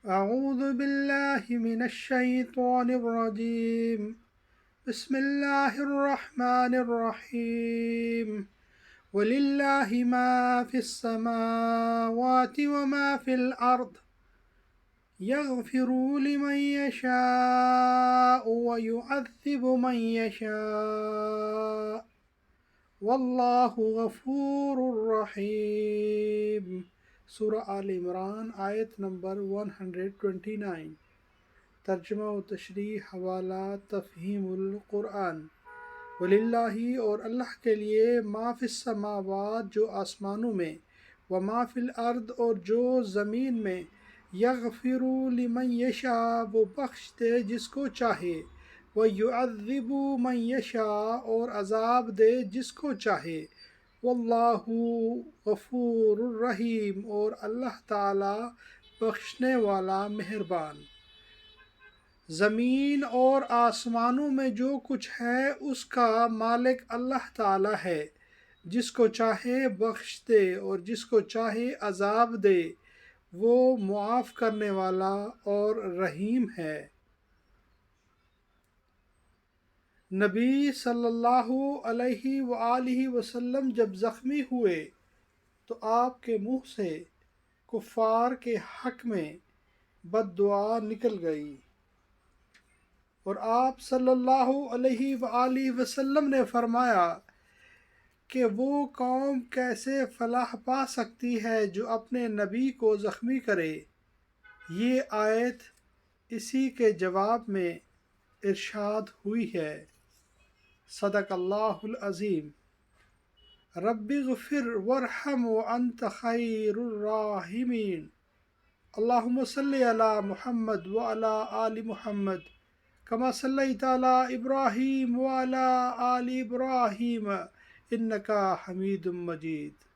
أعوذ بالله من الشيطان الرجيم. بسم الله الرحمن الرحيم. ولله ما في السماوات وما في الأرض يغفر لمن يشاء ويعذب من يشاء واللہ غفور رحیم۔ سورہ آل عمران آیت نمبر 129۔ ترجمہ و تشریح حوالہ تفہیم القرآن۔ وللہ اور اللہ کے لیے ما فی السماوات جو آسمانوں میں، وما فی الارض اور جو زمین میں، یغفر لمن یشاء وہ بخش دے جس کو چاہے، وَيُعَذِّبُ مَن یشاء اور عذاب دے جس کو چاہے، واللہ غفور الرحیم اور اللہ تعالی بخشنے والا مہربان۔ زمین اور آسمانوں میں جو کچھ ہے اس کا مالک اللہ تعالی ہے، جس کو چاہے بخش دے اور جس کو چاہے عذاب دے، وہ معاف کرنے والا اور رحیم ہے۔ نبی صلی اللہ علیہ وآلہ وسلم جب زخمی ہوئے تو آپ کے منہ سے کفار کے حق میں بد دعا نکل گئی، اور آپ صلی اللہ علیہ وآلہ وسلم نے فرمایا کہ وہ قوم کیسے فلاح پا سکتی ہے جو اپنے نبی کو زخمی کرے۔ یہ آیت اسی کے جواب میں ارشاد ہوئی ہے۔ صدق اللہ العظیم۔ رب اغفر وارحم وانت خیر الراحمین۔ اللہم صلی علی محمد وعلی آل محمد کما صلیت علی ابراہیم وعلی آل ابراہیم انکا حمید مجید۔